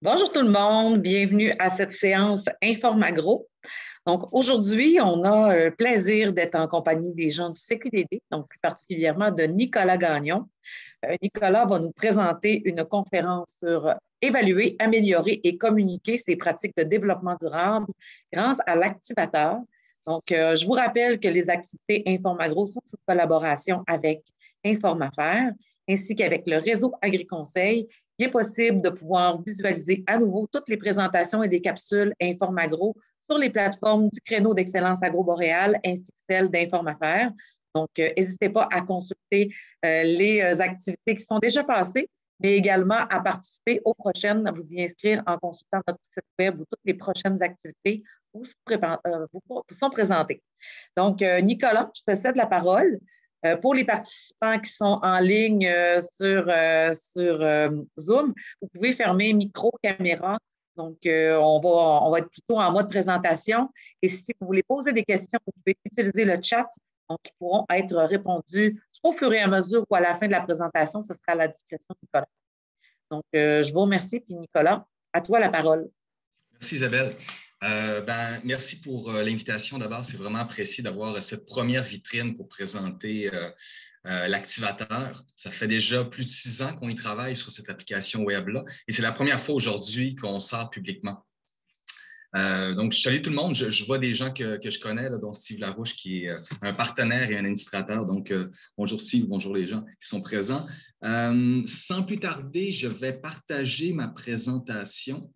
Bonjour tout le monde, bienvenue à cette séance Informagro. Donc aujourd'hui, on a le plaisir d'être en compagnie des gens du CQDD, donc plus particulièrement de Nicolas Gagnon. Nicolas va nous présenter une conférence sur évaluer, améliorer et communiquer ses pratiques de développement durable grâce à l'activateur. Donc, je vous rappelle que les activités Informagro sont en collaboration avec Informafaire ainsi qu'avec le réseau AgriConseil. Il est possible de pouvoir visualiser à nouveau toutes les présentations et les capsules Informagro sur les plateformes du créneau d'excellence agro-boréal ainsi que celles d'Informaffaires. Donc, n'hésitez pas à consulter les activités qui sont déjà passées, mais également à participer aux prochaines, à vous y inscrire en consultant notre site web où toutes les prochaines activités vous sont présentées. Donc, Nicolas, je te cède la parole. Pour les participants qui sont en ligne sur Zoom, vous pouvez fermer micro, caméra. Donc, on va être plutôt en mode présentation. Et si vous voulez poser des questions, vous pouvez utiliser le chat. Donc, ils pourront être répondus soit au fur et à mesure ou à la fin de la présentation. Ce sera à la discrétion de Nicolas. Donc, je vous remercie. Puis, Nicolas, à toi la parole. Merci, Isabelle. Merci pour l'invitation. D'abord, c'est vraiment apprécié d'avoir cette première vitrine pour présenter l'activateur. Ça fait déjà plus de 6 ans qu'on y travaille sur cette application web-là et c'est la première fois aujourd'hui qu'on sort publiquement. Donc, je salue tout le monde. Je vois des gens que je connais, là, dont Steve Larouche, qui est un partenaire et un administrateur. Donc, bonjour Steve, bonjour les gens qui sont présents. Sans plus tarder, je vais partager ma présentation.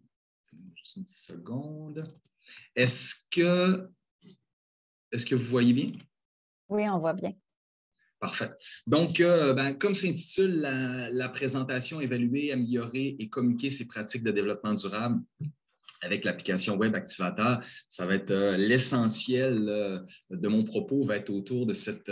Juste une seconde. Est-ce que vous voyez bien? Oui, on voit bien. Parfait. Donc, comme s'intitule la présentation, évaluer, améliorer et communiquer ses pratiques de développement durable avec l'application Web Activateur, ça va être l'essentiel de mon propos va être autour de cette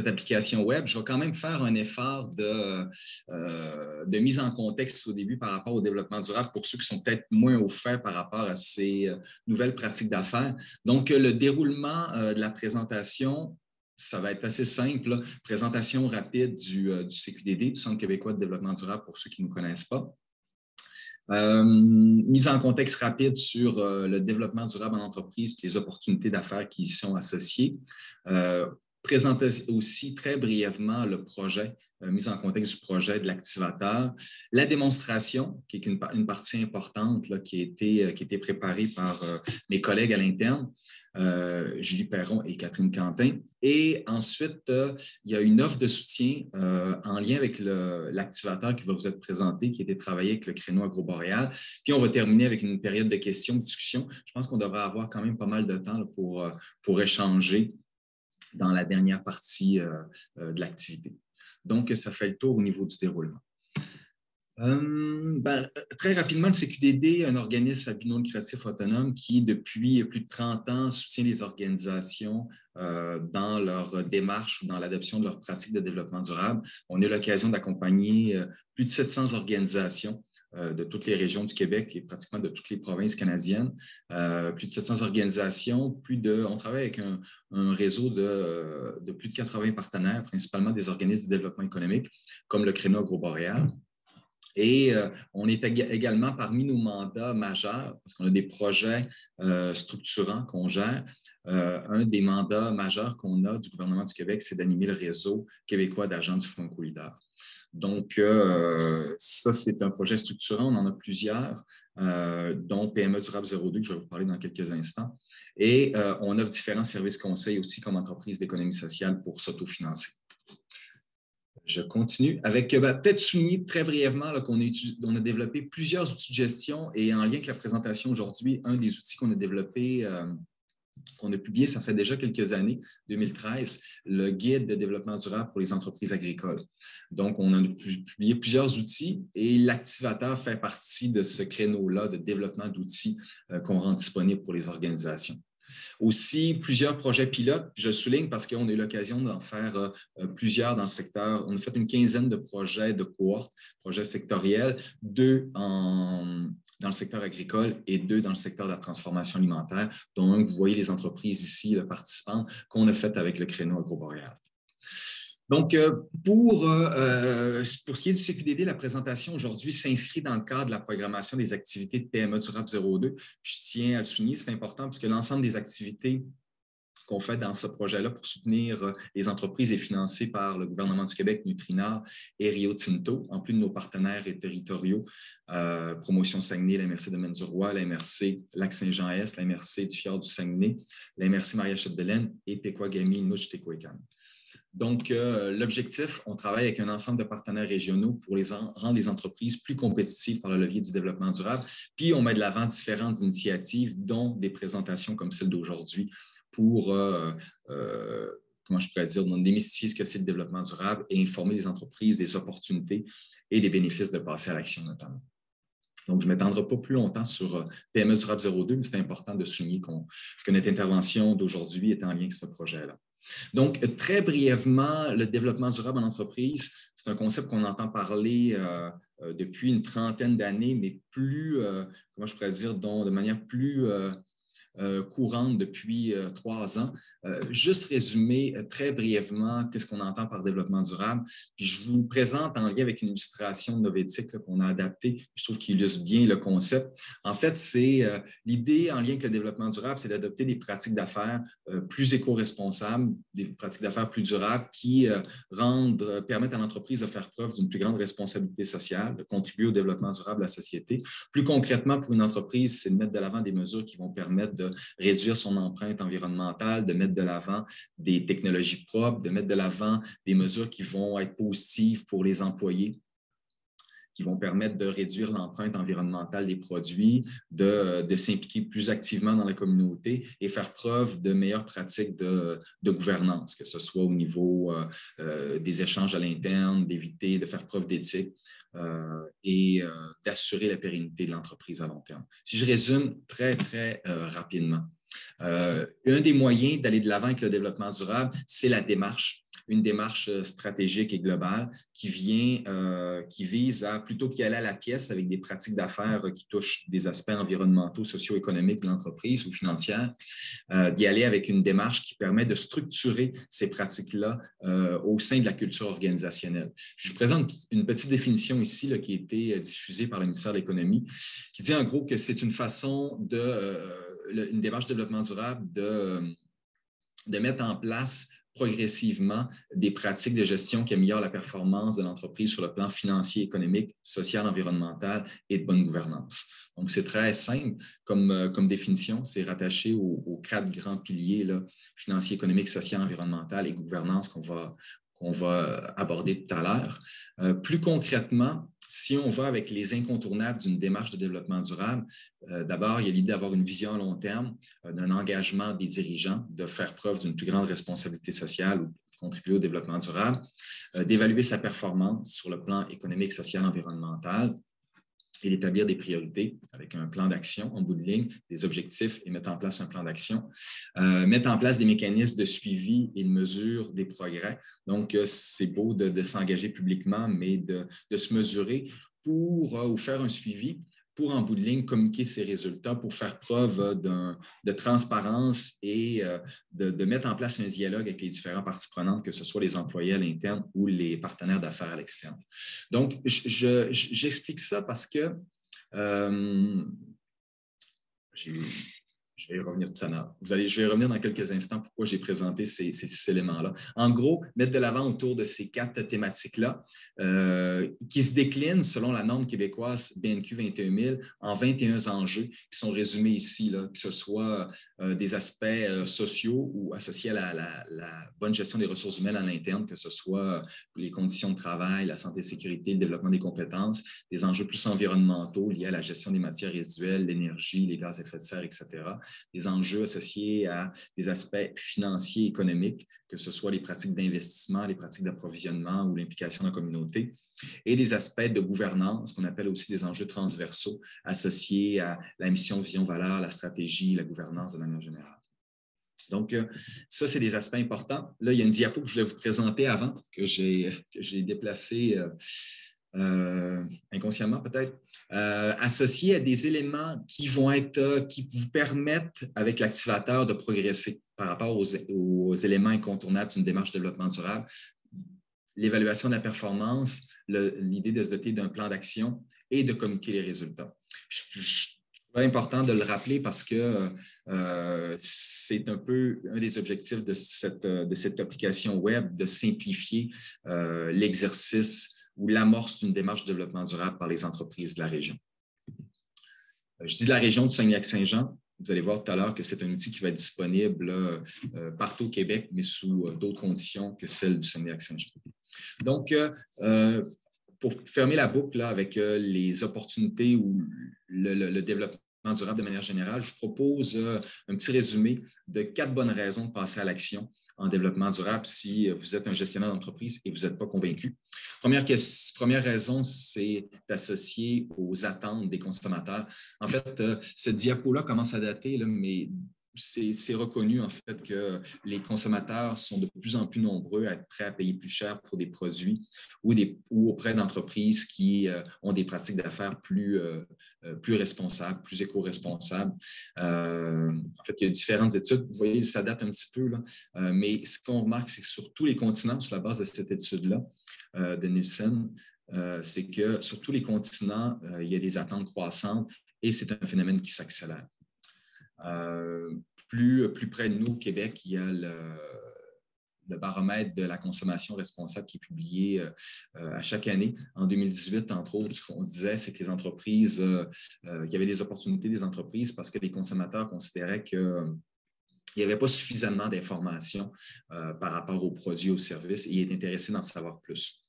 application web. Je vais quand même faire un effort de mise en contexte au début par rapport au développement durable pour ceux qui sont peut-être moins au fait par rapport à ces nouvelles pratiques d'affaires. Donc, le déroulement de la présentation, ça va être assez simple, là. Présentation rapide du CQDD, du Centre québécois de développement durable, pour ceux qui ne nous connaissent pas. Mise en contexte rapide sur le développement durable en entreprise et les opportunités d'affaires qui y sont associées. Présenter aussi très brièvement le projet, mise en contexte du projet de l'activateur. La démonstration, qui est une partie importante là, qui a été préparée par mes collègues à l'interne. Julie Perron et Catherine Quentin. Et ensuite, il y a une offre de soutien en lien avec l'activateur qui va vous être présenté, qui a été travaillé avec le créneau agro-boréal. Puis, on va terminer avec une période de questions, de discussion. Je pense qu'on devrait avoir quand même pas mal de temps là, pour échanger dans la dernière partie de l'activité. Donc, ça fait le tour au niveau du déroulement. Très rapidement, le CQDD, un organisme à but non lucratif autonome qui, depuis plus de 30 ans, soutient les organisations dans leur démarche ou dans l'adoption de leurs pratiques de développement durable. On a eu l'occasion d'accompagner plus de 700 organisations de toutes les régions du Québec et pratiquement de toutes les provinces canadiennes. Plus de 700 organisations, on travaille avec un réseau de plus de 80 partenaires, principalement des organismes de développement économique, comme le créneau agro-boréal. Et on est également parmi nos mandats majeurs, parce qu'on a des projets structurants qu'on gère. Un des mandats majeurs qu'on a du gouvernement du Québec, c'est d'animer le réseau québécois d'agents du Franco-Leader. Donc, ça, c'est un projet structurant. On en a plusieurs, dont PME Durable 02, que je vais vous parler dans quelques instants. Et on offre différents services conseils aussi comme entreprise d'économie sociale pour s'autofinancer. Je continue avec peut-être souligner très brièvement qu'on a développé plusieurs outils de gestion et en lien avec la présentation aujourd'hui, un des outils qu'on a développé, qu'on a publié, ça fait déjà quelques années, 2013, le guide de développement durable pour les entreprises agricoles. Donc, on a publié plusieurs outils et l'activateur fait partie de ce créneau-là de développement d'outils qu'on rend disponible pour les organisations. Aussi, plusieurs projets pilotes, je souligne parce qu'on a eu l'occasion d'en faire plusieurs dans le secteur. On a fait une quinzaine de projets de cohorte, projets sectoriels, 2 dans le secteur agricole et 2 dans le secteur de la transformation alimentaire, dont un que vous voyez les entreprises ici, le participant, qu'on a fait avec le créneau agro-boréal. Donc, pour ce qui est du CQDD, la présentation aujourd'hui s'inscrit dans le cadre de la programmation des activités de PME durable 02. Je tiens à le souligner, c'est important parce que l'ensemble des activités qu'on fait dans ce projet-là pour soutenir les entreprises est financé par le gouvernement du Québec, Nutrinard et Rio Tinto, en plus de nos partenaires territoriaux, Promotion Saguenay, la MRC Domaine du Roi, la MRC Lac-Saint-Jean-Est, la MRC du Fjord du Saguenay, la MRC Maria-Chapdelaine et Pequagami, Inukjuit-Tékouécan. Donc, l'objectif, on travaille avec un ensemble de partenaires régionaux pour rendre les entreprises plus compétitives par le levier du développement durable. Puis, on met de l'avant différentes initiatives, dont des présentations comme celle d'aujourd'hui pour, comment je pourrais dire, démystifier ce que c'est le développement durable et informer les entreprises des opportunités et des bénéfices de passer à l'action notamment. Donc, je ne m'étendrai pas plus longtemps sur PME durable 02, mais c'est important de souligner que notre intervention d'aujourd'hui est en lien avec ce projet-là. Donc, très brièvement, le développement durable en entreprise, c'est un concept qu'on entend parler depuis une trentaine d'années, mais plus, comment je pourrais dire, de manière plus courante depuis 3 ans. Juste résumer très brièvement qu'est-ce qu'on entend par développement durable. Puis je vous le présente en lien avec une illustration de Novétique qu'on a adaptée. Je trouve qu'il illustre bien le concept. En fait, c'est l'idée en lien avec le développement durable, c'est d'adopter des pratiques d'affaires plus éco-responsables, des pratiques d'affaires plus durables qui permettent à l'entreprise de faire preuve d'une plus grande responsabilité sociale, de contribuer au développement durable de la société. Plus concrètement, pour une entreprise, c'est de mettre de l'avant des mesures qui vont permettre de réduire son empreinte environnementale, de mettre de l'avant des technologies propres, de mettre de l'avant des mesures qui vont être positives pour les employés, qui vont permettre de réduire l'empreinte environnementale des produits, de s'impliquer plus activement dans la communauté et faire preuve de meilleures pratiques de gouvernance, que ce soit au niveau des échanges à l'interne, d'éviter de faire preuve d'éthique et d'assurer la pérennité de l'entreprise à long terme. Si je résume très, très rapidement, un des moyens d'aller de l'avant avec le développement durable, c'est la démarche. Une démarche stratégique et globale qui vise à, plutôt qu'y aller à la pièce avec des pratiques d'affaires qui touchent des aspects environnementaux, socio-économiques de l'entreprise ou financières, d'y aller avec une démarche qui permet de structurer ces pratiques-là au sein de la culture organisationnelle. Je vous présente une petite définition ici là, qui a été diffusée par le ministère de l'Économie, qui dit en gros que c'est une façon une démarche de développement durable de mettre en place progressivement des pratiques de gestion qui améliorent la performance de l'entreprise sur le plan financier, économique, social, environnemental et de bonne gouvernance. Donc, c'est très simple comme définition. C'est rattaché aux 4 grands piliers là, financier, économique, social, environnemental et gouvernance qu'on va aborder tout à l'heure. Plus concrètement, si on va avec les incontournables d'une démarche de développement durable, d'abord, il y a l'idée d'avoir une vision à long terme, d'un engagement des dirigeants, de faire preuve d'une plus grande responsabilité sociale ou de contribuer au développement durable, d'évaluer sa performance sur le plan économique, social, environnemental, et d'établir des priorités avec un plan d'action en bout de ligne, des objectifs et mettre en place un plan d'action. Mettre en place des mécanismes de suivi et de mesure des progrès. Donc, c'est beau de s'engager publiquement, mais de se mesurer ou faire un suivi pour, en bout de ligne, communiquer ses résultats, pour faire preuve de transparence et de mettre en place un dialogue avec les différentes parties prenantes, que ce soit les employés à l'interne ou les partenaires d'affaires à l'externe. Donc, j'explique ça parce que je vais y revenir tout à l'heure. Je vais y revenir dans quelques instants pourquoi j'ai présenté ces 6 éléments-là. En gros, mettre de l'avant autour de ces 4 thématiques-là qui se déclinent selon la norme québécoise BNQ 21000 en 21 enjeux qui sont résumés ici, là, que ce soit des aspects sociaux ou associés à la bonne gestion des ressources humaines à l'interne, que ce soit les conditions de travail, la santé et sécurité, le développement des compétences, des enjeux plus environnementaux liés à la gestion des matières résiduelles, l'énergie, les gaz à effet de serre, etc., des enjeux associés à des aspects financiers et économiques, que ce soit les pratiques d'investissement, les pratiques d'approvisionnement ou l'implication dans la communauté, et des aspects de gouvernance, qu'on appelle aussi des enjeux transversaux associés à la mission, vision, valeur, la stratégie, la gouvernance de manière générale. Donc, ça, c'est des aspects importants. Là, il y a une diapo que je voulais vous présenter avant, que j'ai déplacée inconsciemment peut-être, associés à des éléments qui vous permettent, avec l'activateur, de progresser par rapport aux éléments incontournables d'une démarche de développement durable, l'évaluation de la performance, l'idée de se doter d'un plan d'action et de communiquer les résultats. Je trouvais important de le rappeler parce que c'est un peu un des objectifs de cette application web, de simplifier l'exercice ou l'amorce d'une démarche de développement durable par les entreprises de la région. Je dis de la région du Saguenay-Lac-Saint-Jean. Vous allez voir tout à l'heure que c'est un outil qui va être disponible partout au Québec, mais sous d'autres conditions que celles du Saguenay-Lac-Saint-Jean. Donc, pour fermer la boucle là, avec les opportunités ou le développement durable de manière générale, je vous propose un petit résumé de 4 bonnes raisons de passer à l'action en développement durable si vous êtes un gestionnaire d'entreprise et vous n'êtes pas convaincu. Première raison, c'est d'associer aux attentes des consommateurs. En fait, cette diapo-là commence à dater, là, mais c'est reconnu en fait que les consommateurs sont de plus en plus nombreux à être prêts à payer plus cher pour des produits ou auprès d'entreprises qui ont des pratiques d'affaires plus responsables, plus éco-responsables. En fait, il y a différentes études. Vous voyez, ça date un petit peu, là, mais ce qu'on remarque, c'est que sur tous les continents, sur la base de cette étude-là de Nielsen, c'est que sur tous les continents, il y a des attentes croissantes et c'est un phénomène qui s'accélère. Plus près de nous, au Québec, il y a le baromètre de la consommation responsable qui est publié à chaque année. En 2018, entre autres, ce qu'on disait, c'est que les entreprises, qu'il y avait des opportunités des entreprises parce que les consommateurs considéraient qu'il n'y avait pas suffisamment d'informations par rapport aux produits, aux services et ils étaient intéressés d'en savoir plus.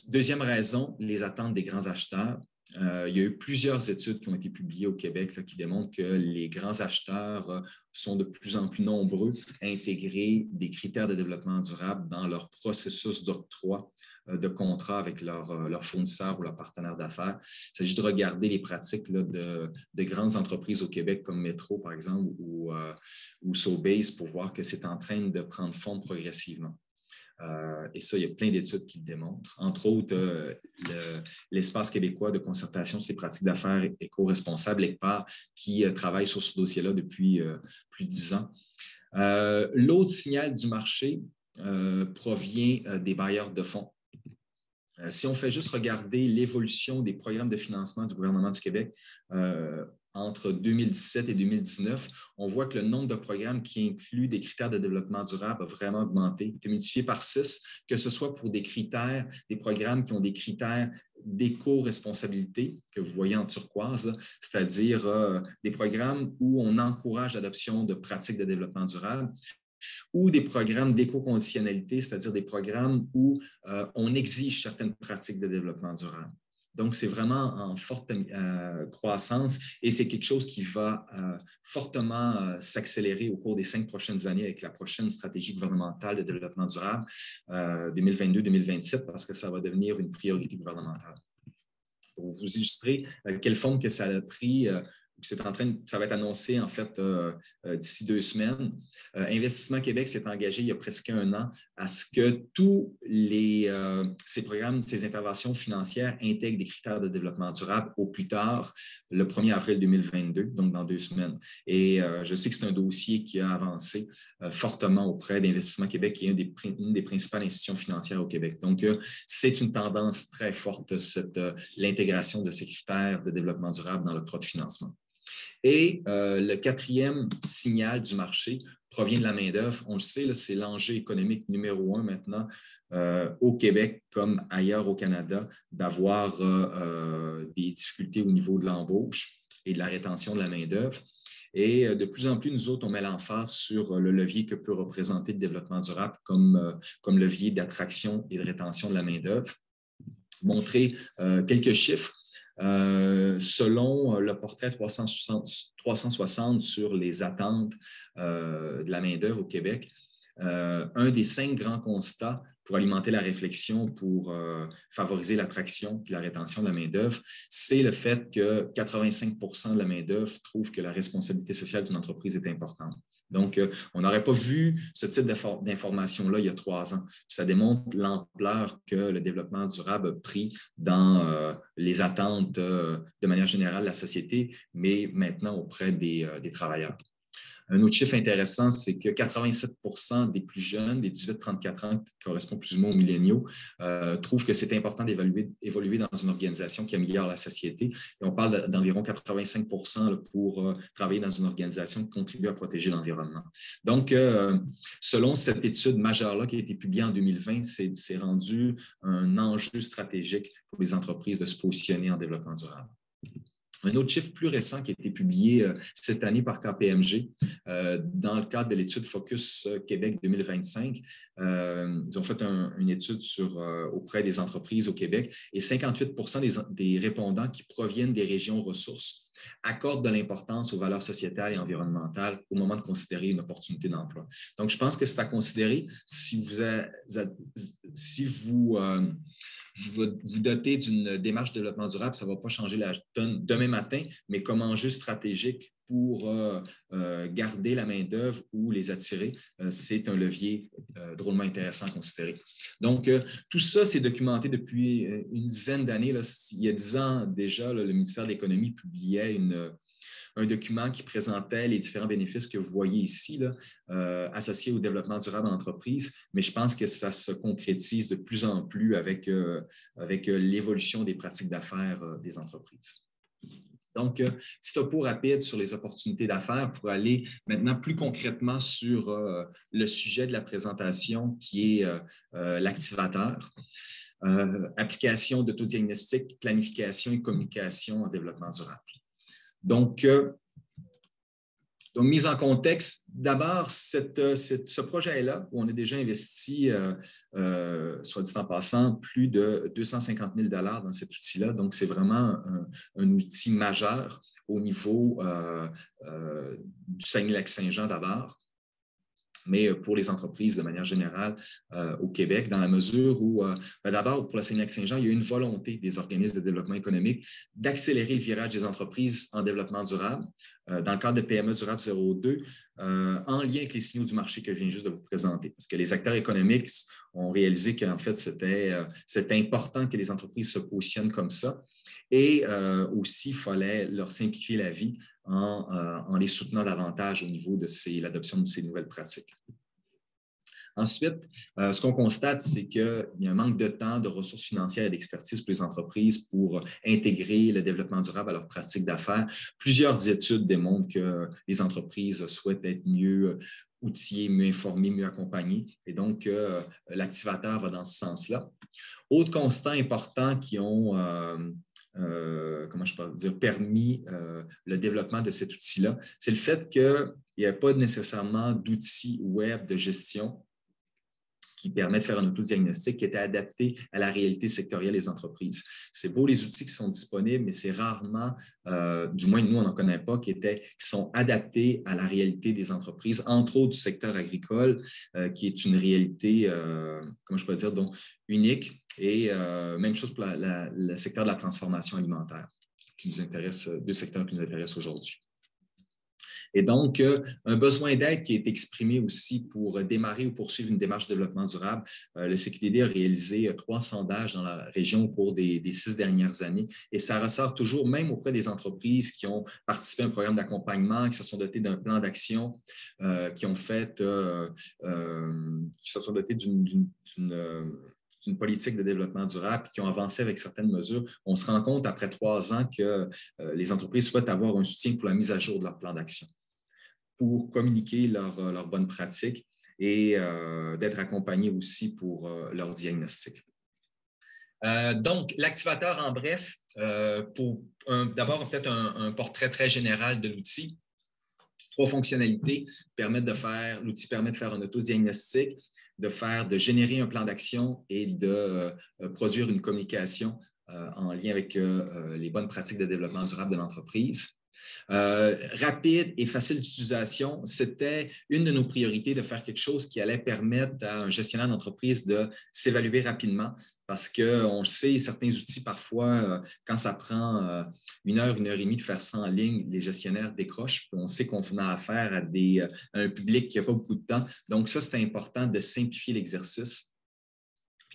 Deuxième raison, les attentes des grands acheteurs. Il y a eu plusieurs études qui ont été publiées au Québec là, qui démontrent que les grands acheteurs sont de plus en plus nombreux à intégrer des critères de développement durable dans leur processus d'octroi de contrats avec leurs fournisseurs ou leurs partenaires d'affaires. Il s'agit de regarder les pratiques là, de grandes entreprises au Québec comme Metro, par exemple, ou Sobeys pour voir que c'est en train de prendre forme progressivement. Et ça, il y a plein d'études qui le démontrent. Entre autres, l'Espace québécois de concertation sur les pratiques d'affaires éco-responsables, l'ECPAR, qui travaille sur ce dossier-là depuis plus de 10 ans. L'autre signal du marché provient des bailleurs de fonds. Si on fait juste regarder l'évolution des programmes de financement du gouvernement du Québec entre 2017 et 2019, on voit que le nombre de programmes qui incluent des critères de développement durable a vraiment augmenté, été multiplié par 6, que ce soit pour des programmes qui ont des critères d'éco-responsabilité, que vous voyez en turquoise, c'est-à-dire des programmes où on encourage l'adoption de pratiques de développement durable, ou des programmes d'éco-conditionnalité, c'est-à-dire des programmes où on exige certaines pratiques de développement durable. Donc, c'est vraiment en forte croissance et c'est quelque chose qui va fortement s'accélérer au cours des 5 prochaines années avec la prochaine stratégie gouvernementale de développement durable 2022-2027 parce que ça va devenir une priorité gouvernementale. Pour vous illustrer quelle forme que ça a pris, ça va être annoncé en fait d'ici 2 semaines. Investissement Québec s'est engagé il y a presque 1 an à ce que tous ces programmes, ces interventions financières intègrent des critères de développement durable au plus tard le 1er avril 2022, donc dans 2 semaines. Et je sais que c'est un dossier qui a avancé fortement auprès d'Investissement Québec, qui est une des principales institutions financières au Québec. Donc, c'est une tendance très forte, l'intégration de ces critères de développement durable dans l'octroi de financement. Et le 4e signal du marché provient de la main-d'œuvre. On le sait, c'est l'enjeu économique numéro 1 maintenant au Québec comme ailleurs au Canada d'avoir des difficultés au niveau de l'embauche et de la rétention de la main-d'œuvre. Et de plus en plus, nous autres, on met l'emphase sur le levier que peut représenter le développement durable comme levier d'attraction et de rétention de la main-d'œuvre. Montrer quelques chiffres. Selon le portrait 360 sur les attentes de la main-d'œuvre au Québec, un des 5 grands constats pour alimenter la réflexion, pour favoriser l'attraction et la rétention de la main-d'œuvre, c'est le fait que 85% de la main-d'œuvre trouvent que la responsabilité sociale d'une entreprise est importante. Donc, on n'aurait pas vu ce type d'information-là il y a 3 ans. Ça démontre l'ampleur que le développement durable a pris dans les attentes de manière générale de la société, mais maintenant auprès des travailleurs. Un autre chiffre intéressant, c'est que 87% des plus jeunes, des 18-34 ans, qui correspondent plus ou moins aux milléniaux, trouvent que c'est important d'évoluer dans une organisation qui améliore la société. Et on parle d'environ 85% pour travailler dans une organisation qui contribue à protéger l'environnement. Donc, selon cette étude majeure-là qui a été publiée en 2020, c'est rendu un enjeu stratégique pour les entreprises de se positionner en développement durable. Un autre chiffre plus récent qui a été publié cette année par KPMG dans le cadre de l'étude Focus Québec 2025. Ils ont fait une étude auprès des entreprises au Québec et 58% des répondants qui proviennent des régions ressources accordent de l'importance aux valeurs sociétales et environnementales au moment de considérer une opportunité d'emploi. Donc, je pense que c'est à considérer si vous vous dotez d'une démarche de développement durable, ça ne va pas changer la donne demain matin, mais comme enjeu stratégique pour garder la main-d'œuvre ou les attirer, c'est un levier drôlement intéressant à considérer. Donc, tout ça, c'est documenté depuis une dizaine d'années. Il y a 10 ans déjà, le ministère de l'Économie publiait un document qui présentait les différents bénéfices que vous voyez ici, associés au développement durable en entreprise, mais je pense que ça se concrétise de plus en plus avec l'évolution des pratiques d'affaires des entreprises. Donc, petit topo rapide sur les opportunités d'affaires pour aller maintenant plus concrètement sur le sujet de la présentation qui est l'activateur. Application d'autodiagnostic, planification et communication en développement durable. Donc, mise en contexte, d'abord, ce projet-là, où on a déjà investi, soit dit en passant, plus de 250 000 $ dans cet outil-là. Donc, c'est vraiment un outil majeur au niveau du Saguenay-Lac-Saint-Jean d'abord, mais pour les entreprises de manière générale au Québec, dans la mesure où, d'abord, pour le Saguenay-Lac-Saint-Jean, il y a une volonté des organismes de développement économique d'accélérer le virage des entreprises en développement durable, dans le cadre de PME Durable 02, en lien avec les signaux du marché que je viens juste de vous présenter. Parce que les acteurs économiques ont réalisé qu'en fait, c'était important que les entreprises se positionnent comme ça. Et aussi, il fallait leur simplifier la vie en les soutenant davantage au niveau de l'adoption de ces nouvelles pratiques. Ensuite, ce qu'on constate, c'est qu'il y a un manque de temps, de ressources financières et d'expertise pour les entreprises pour intégrer le développement durable à leurs pratiques d'affaires. Plusieurs études démontrent que les entreprises souhaitent être mieux outillées, mieux informées, mieux accompagnées. Et donc, l'activateur va dans ce sens-là. Autre constat important qui ont permis le développement de cet outil-là, c'est le fait qu'il n'y a pas nécessairement d'outils web de gestion qui permet de faire un autodiagnostic qui était adapté à la réalité sectorielle des entreprises. C'est beau les outils qui sont disponibles, mais c'est rarement, du moins nous on n'en connaît pas, qui sont adaptés à la réalité des entreprises, entre autres du secteur agricole, qui est une réalité, donc unique. Et même chose pour le secteur de la transformation alimentaire, qui nous intéresse, deux secteurs qui nous intéressent aujourd'hui. Et donc, un besoin d'aide qui est exprimé aussi pour démarrer ou poursuivre une démarche de développement durable. Le CQDD a réalisé 3 sondages dans la région au cours des 6 dernières années et ça ressort toujours, même auprès des entreprises qui ont participé à un programme d'accompagnement, qui se sont dotées d'un plan d'action, qui se sont dotées d'une politique de développement durable, qui ont avancé avec certaines mesures. On se rend compte après 3 ans que les entreprises souhaitent avoir un soutien pour la mise à jour de leur plan d'action, pour communiquer leurs bonnes pratiques et d'être accompagnés aussi pour leur diagnostic. Donc, l'activateur, en bref, d'abord peut-être un portrait très général de l'outil. 3 fonctionnalités l'outil permet de faire un autodiagnostic, de générer un plan d'action et de produire une communication en lien avec les bonnes pratiques de développement durable de l'entreprise. Rapide et facile d'utilisation, c'était une de nos priorités de faire quelque chose qui allait permettre à un gestionnaire d'entreprise de s'évaluer rapidement parce qu'on le sait, certains outils, parfois, quand ça prend 1 heure, 1 heure et demie de faire ça en ligne, les gestionnaires décrochent. On sait qu'on a affaire à un public qui n'a pas beaucoup de temps. Donc, ça, c'est important de simplifier l'exercice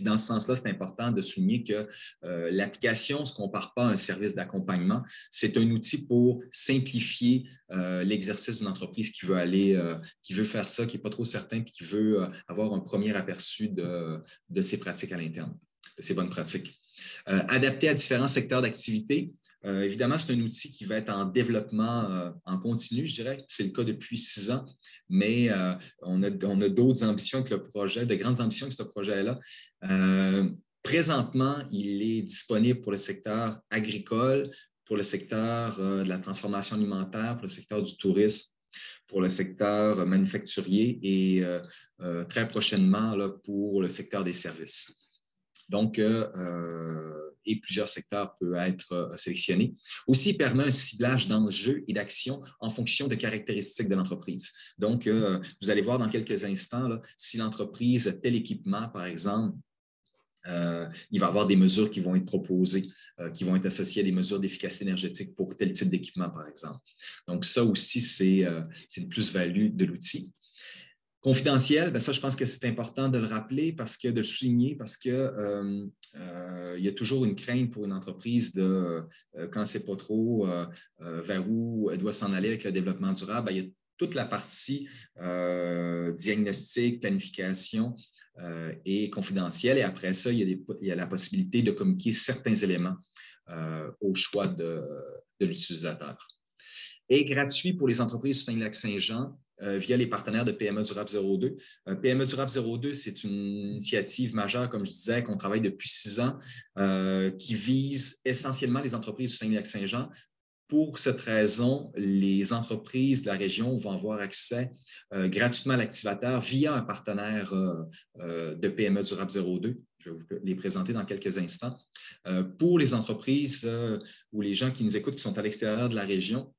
Puis dans ce sens-là, c'est important de souligner que l'application ne se compare pas à un service d'accompagnement. C'est un outil pour simplifier l'exercice d'une entreprise qui veut faire ça, qui n'est pas trop certain, puis qui veut avoir un premier aperçu de ses pratiques à l'interne, de ses bonnes pratiques. Adapté à différents secteurs d'activité. Évidemment, c'est un outil qui va être en développement en continu, je dirais. C'est le cas depuis 6 ans, mais on a d'autres ambitions avec le projet, de grandes ambitions avec ce projet-là. Présentement, il est disponible pour le secteur agricole, pour le secteur de la transformation alimentaire, pour le secteur du tourisme, pour le secteur manufacturier et très prochainement là, pour le secteur des services. Donc, et plusieurs secteurs peuvent être sélectionnés. Aussi, il permet un ciblage d'enjeux et d'actions en fonction de caractéristiques de l'entreprise. Donc, vous allez voir dans quelques instants, là, si l'entreprise a tel équipement, par exemple, il va y avoir des mesures qui vont être proposées, qui vont être associées à des mesures d'efficacité énergétique pour tel type d'équipement, par exemple. Donc, ça aussi, c'est une plus-value de l'outil. Confidentiel, bien ça, je pense que c'est important de le rappeler, de le souligner, parce que il y a toujours une crainte pour une entreprise de, quand on ne sait pas trop vers où elle doit s'en aller avec le développement durable, bien, il y a toute la partie diagnostic, planification et confidentielle. Et après ça, il y a la possibilité de communiquer certains éléments au choix de l'utilisateur. Et gratuit pour les entreprises du Saguenay-Lac-Saint-Jean via les partenaires de PME Durable 02. PME Durable 02, c'est une initiative majeure, comme je disais, qu'on travaille depuis 6 ans, qui vise essentiellement les entreprises du Saguenay-Lac-Saint-Jean. Pour cette raison, les entreprises de la région vont avoir accès gratuitement à l'activateur via un partenaire de PME Durable 02. Je vais vous les présenter dans quelques instants. Pour les entreprises ou les gens qui nous écoutent qui sont à l'extérieur de la région,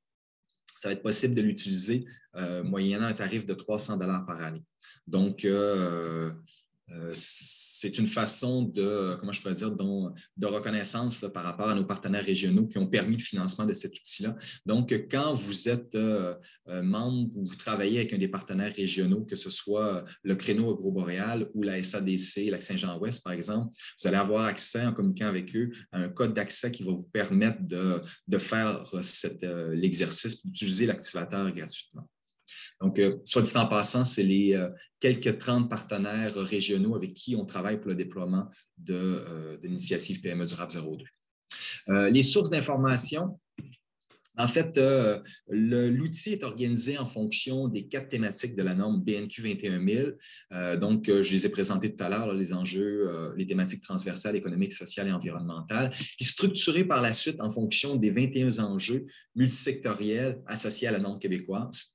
ça va être possible de l'utiliser moyennant un tarif de 300 $ par année. Donc, c'est une façon de, comment je pourrais dire, de reconnaissance là, par rapport à nos partenaires régionaux qui ont permis le financement de cet outil-là. Donc, quand vous êtes membre ou vous travaillez avec un des partenaires régionaux, que ce soit le Créneau Agro-Boréal ou la SADC, Lac-Saint-Jean-Ouest, par exemple, vous allez avoir accès, en communiquant avec eux, à un code d'accès qui va vous permettre de faire l'exercice, d'utiliser l'activateur gratuitement. Donc, soit dit en passant, c'est les quelques 30 partenaires régionaux avec qui on travaille pour le déploiement de l'initiative PME Durable 02. Les sources d'information. En fait, l'outil est organisé en fonction des 4 thématiques de la norme BNQ 21000. Donc, je les ai présentés tout à l'heure, les enjeux, les thématiques transversales, économiques, sociales et environnementales, qui est structuré par la suite en fonction des 21 enjeux multisectoriels associés à la norme québécoise.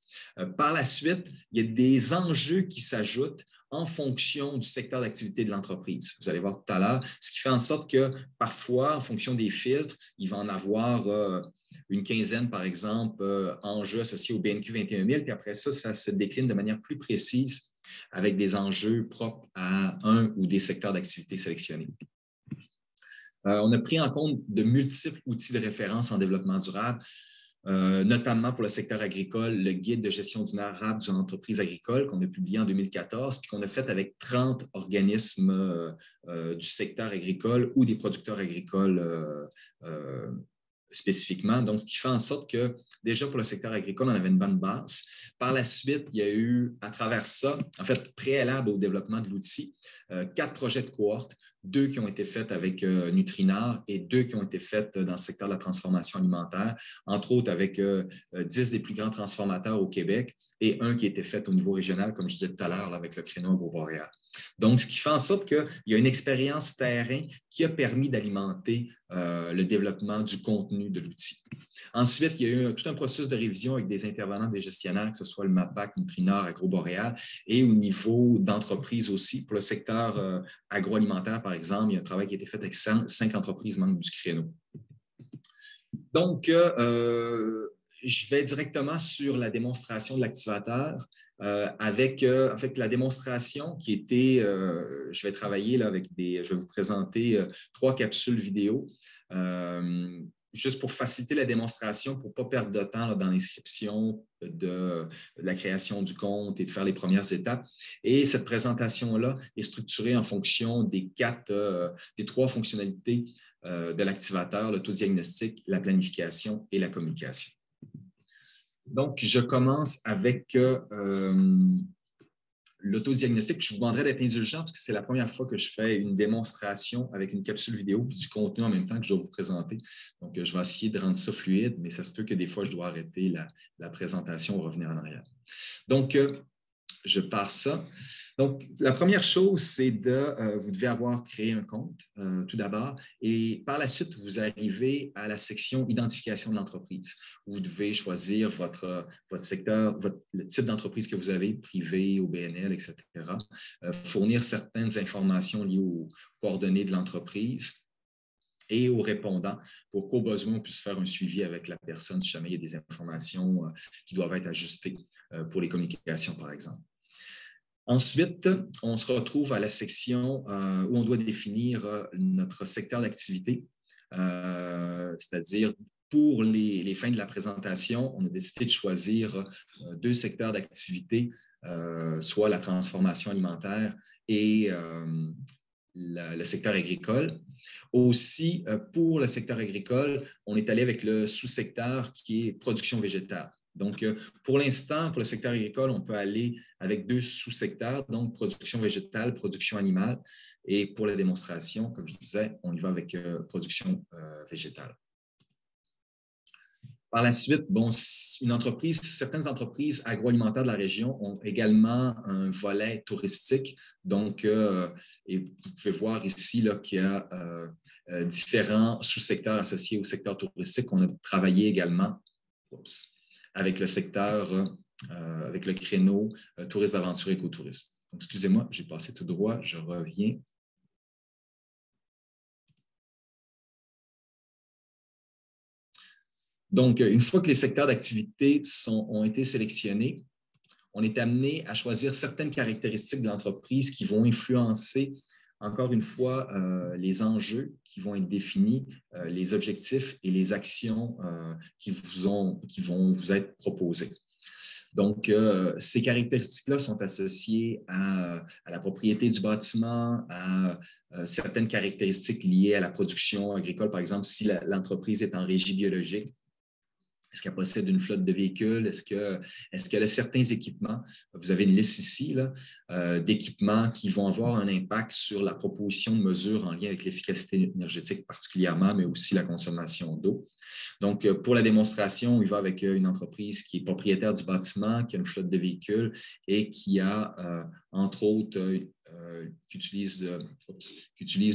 Par la suite, il y a des enjeux qui s'ajoutent en fonction du secteur d'activité de l'entreprise. Vous allez voir tout à l'heure, ce qui fait en sorte que parfois, en fonction des filtres, il va en avoir une quinzaine, par exemple, enjeux associés au BNQ 21000, puis après ça, ça se décline de manière plus précise avec des enjeux propres à un ou des secteurs d'activité sélectionnés. On a pris en compte de multiples outils de référence en développement durable, notamment pour le secteur agricole, le guide de gestion durable d'une entreprise agricole qu'on a publié en 2014, puis qu'on a fait avec 30 organismes du secteur agricole ou des producteurs agricoles spécifiquement. Donc, ce qui fait en sorte que déjà pour le secteur agricole, on avait une bonne base. Par la suite, il y a eu, à travers ça, en fait, préalable au développement de l'outil, 4 projets de cohorte, 2 qui ont été faits avec Nutrinard et 2 qui ont été faits dans le secteur de la transformation alimentaire, entre autres avec 10 des plus grands transformateurs au Québec et 1 qui a été fait au niveau régional, comme je disais tout à l'heure, avec le Créneau Agro-Boréal. Donc, ce qui fait en sorte qu'il y a une expérience terrain qui a permis d'alimenter le développement du contenu de l'outil. Ensuite, il y a eu tout un processus de révision avec des intervenants, des gestionnaires, que ce soit le MAPAC, Nutrinard, Agro-Boréal, et au niveau d'entreprise aussi. Pour le secteur agroalimentaire, par exemple, il y a un travail qui a été fait avec 5 entreprises membres du Créneau. Donc, je vais directement sur la démonstration de l'activateur avec en fait, la démonstration qui était, je vais travailler là, avec je vais vous présenter 3 capsules vidéo juste pour faciliter la démonstration, pour ne pas perdre de temps là, dans l'inscription de la création du compte et de faire les premières étapes. Et cette présentation-là est structurée en fonction des trois fonctionnalités de l'activateur, l'autodiagnostic, la planification et la communication. Donc, je commence avec l'autodiagnostic. Je vous demanderai d'être indulgent parce que c'est la première fois que je fais une démonstration avec une capsule vidéo et du contenu en même temps que je dois vous présenter. Donc, je vais essayer de rendre ça fluide, mais ça se peut que des fois, je dois arrêter la présentation ou revenir en arrière. Donc, je pars ça. Donc, la première chose, c'est vous devez avoir créé un compte tout d'abord et par la suite, vous arrivez à la section identification de l'entreprise. Vous devez choisir votre secteur, le type d'entreprise que vous avez, privé, au BNL, etc. Fournir certaines informations liées aux coordonnées de l'entreprise et aux répondants pour qu'au besoin, on puisse faire un suivi avec la personne si jamais il y a des informations qui doivent être ajustées pour les communications, par exemple. Ensuite, on se retrouve à la section où on doit définir notre secteur d'activité, c'est-à-dire pour les fins de la présentation, on a décidé de choisir 2 secteurs d'activité, soit la transformation alimentaire et le secteur agricole. Aussi, pour le secteur agricole, on est allé avec le sous-secteur qui est production végétale. Donc, pour l'instant, pour le secteur agricole, on peut aller avec 2 sous-secteurs, donc production végétale, production animale. Et pour la démonstration, comme je disais, on y va avec production végétale. Par la suite, bon, certaines entreprises agroalimentaires de la région ont également un volet touristique. Donc, et vous pouvez voir ici qu'il y a différents sous-secteurs associés au secteur touristique. On a travaillé également avec le secteur, avec le créneau tourisme d'aventure et écotourisme. Donc, excusez-moi, j'ai passé tout droit, je reviens. Donc, une fois que les secteurs d'activité ont été sélectionnés, on est amené à choisir certaines caractéristiques de l'entreprise qui vont influencer, encore une fois, les enjeux qui vont être définis, les objectifs et les actions qui vont vous être proposées. Donc, ces caractéristiques-là sont associées à la propriété du bâtiment, à certaines caractéristiques liées à la production agricole, par exemple, si l'entreprise est en régie biologique. Est-ce qu'elle possède une flotte de véhicules? Est-ce qu'elle a certains équipements? Vous avez une liste ici d'équipements qui vont avoir un impact sur la proposition de mesures en lien avec l'efficacité énergétique particulièrement, mais aussi la consommation d'eau. Donc, pour la démonstration, il va avec une entreprise qui est propriétaire du bâtiment, qui a une flotte de véhicules et qui a, entre autres, qui utilise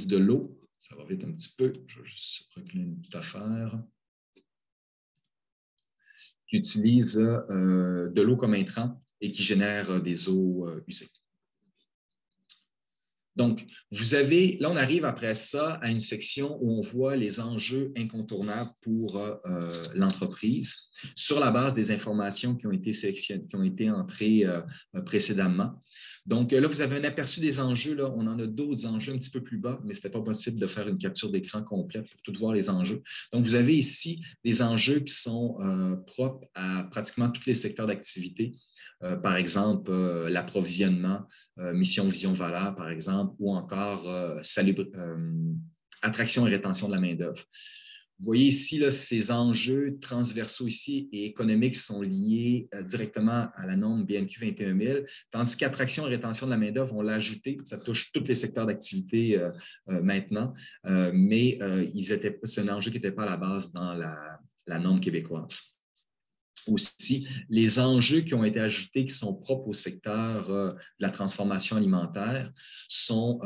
de l'eau. Ça va vite un petit peu. Je vais juste reculer une petite affaire. Qui utilise de l'eau comme intrant et qui génère des eaux usées. Donc, là, on arrive après ça à une section où on voit les enjeux incontournables pour l'entreprise sur la base des informations qui ont été sélectionnées, qui ont été entrées précédemment. Donc, là, vous avez un aperçu des enjeux. Là. On en a d'autres enjeux un petit peu plus bas, mais ce n'était pas possible de faire une capture d'écran complète pour tout voir les enjeux. Donc, vous avez ici des enjeux qui sont propres à pratiquement tous les secteurs d'activité. Par exemple, l'approvisionnement, mission, vision, valeur, par exemple, ou encore attraction et rétention de la main-d'œuvre. Vous voyez ici, là, ces enjeux transversaux ici et économiques sont liés directement à la norme BNQ 21000, tandis qu'attraction et rétention de la main-d'œuvre, on l'a ajouté, ça touche tous les secteurs d'activité maintenant, mais c'est un enjeu qui n'était pas à la base dans la norme québécoise. Aussi, les enjeux qui ont été ajoutés, qui sont propres au secteur de la transformation alimentaire, sont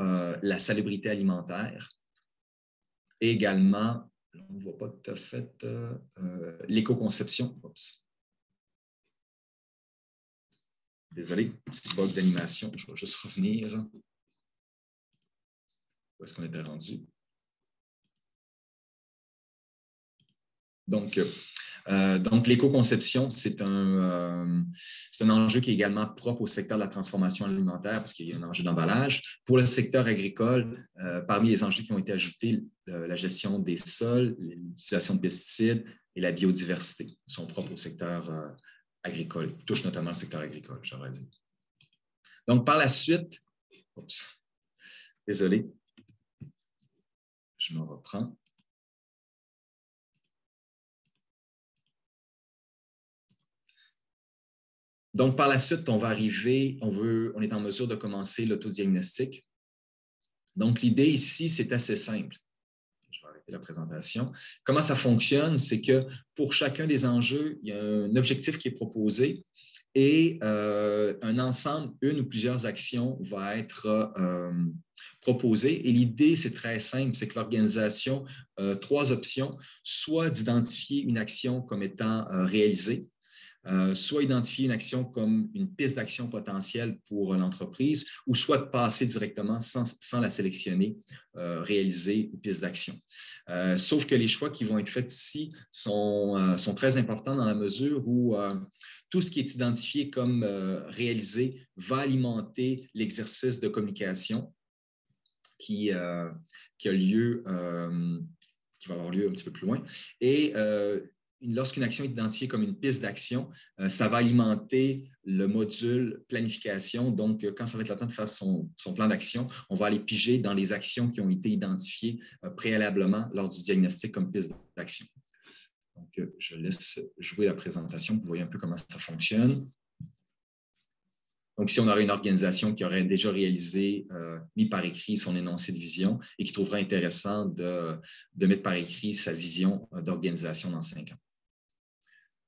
la salubrité alimentaire et également, on ne voit pas tout à fait, l'éco-conception. Désolé, petit bug d'animation, je vais juste revenir. Où est-ce qu'on était rendu? Donc, Donc, l'éco-conception, c'est un enjeu qui est également propre au secteur de la transformation alimentaire parce qu'il y a un enjeu d'emballage. Pour le secteur agricole, parmi les enjeux qui ont été ajoutés, la gestion des sols, l'utilisation de pesticides et la biodiversité sont propres au secteur agricole, touchent notamment le secteur agricole, j'aurais dit. Donc, par la suite, désolé, je me reprends. Donc, par la suite, on va arriver, on est en mesure de commencer l'autodiagnostic. Donc, l'idée ici, c'est assez simple. Je vais arrêter la présentation. Comment ça fonctionne? C'est que pour chacun des enjeux, il y a un objectif qui est proposé et un ensemble, une ou plusieurs actions va être proposées. Et l'idée, c'est très simple, c'est que l'organisation a trois options, soit d'identifier une action comme étant réalisée, soit identifier une action comme une piste d'action potentielle pour l'entreprise, ou soit de passer directement sans la sélectionner, réaliser une piste d'action. Sauf que les choix qui vont être faits ici sont très importants dans la mesure où tout ce qui est identifié comme réalisé va alimenter l'exercice de communication qui va avoir lieu un petit peu plus loin. Et lorsqu'une action est identifiée comme une piste d'action, ça va alimenter le module planification. Donc, quand ça va être le temps de faire son plan d'action, on va aller piger dans les actions qui ont été identifiées préalablement lors du diagnostic comme piste d'action. Donc, je laisse jouer la présentation pour que vous voyez un peu comment ça fonctionne. Donc, si on aurait une organisation qui aurait déjà réalisé, mis par écrit son énoncé de vision et qui trouverait intéressant de mettre par écrit sa vision d'organisation dans 5 ans.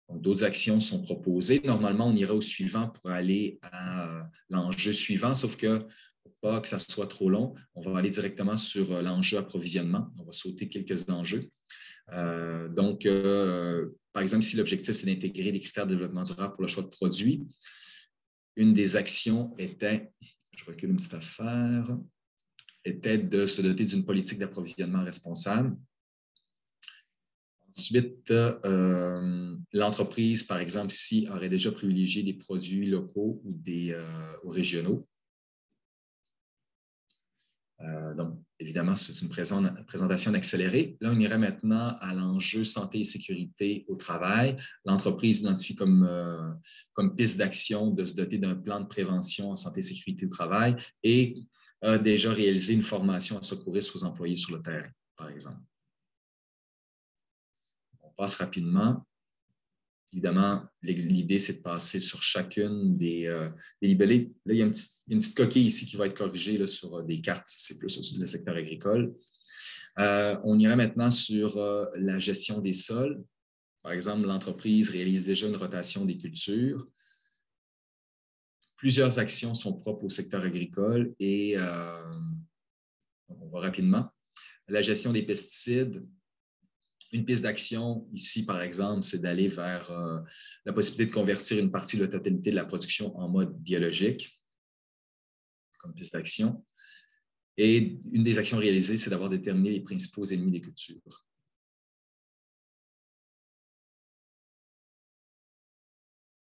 Donc, d'autres actions sont proposées. Normalement, on irait au suivant pour aller à l'enjeu suivant, sauf que pour pas que ça soit trop long, on va aller directement sur l'enjeu approvisionnement. On va sauter quelques enjeux. Donc, par exemple, si l'objectif, c'est d'intégrer des critères de développement durable pour le choix de produits, une des actions était, je recule une petite affaire, était de se doter d'une politique d'approvisionnement responsable. Ensuite, l'entreprise, par exemple, ici, aurait déjà privilégié des produits locaux ou régionaux. Donc, évidemment, c'est une présentation accélérée. Là, on irait maintenant à l'enjeu santé et sécurité au travail. L'entreprise identifie comme piste d'action de se doter d'un plan de prévention en santé et sécurité au travail et a déjà réalisé une formation à secouristes aux employés sur le terrain, par exemple. On passe rapidement. Évidemment, l'idée, c'est de passer sur chacune des libellés. Là, il y a une petite coquille ici qui va être corrigée là, sur des cartes. C'est plus aussi le secteur agricole. On irait maintenant sur la gestion des sols. Par exemple, l'entreprise réalise déjà une rotation des cultures. Plusieurs actions sont propres au secteur agricole et on va rapidement. La gestion des pesticides. Une piste d'action ici, par exemple, c'est d'aller vers la possibilité de convertir une partie de la totalité de la production en mode biologique, comme piste d'action. Et une des actions réalisées, c'est d'avoir déterminé les principaux ennemis des cultures.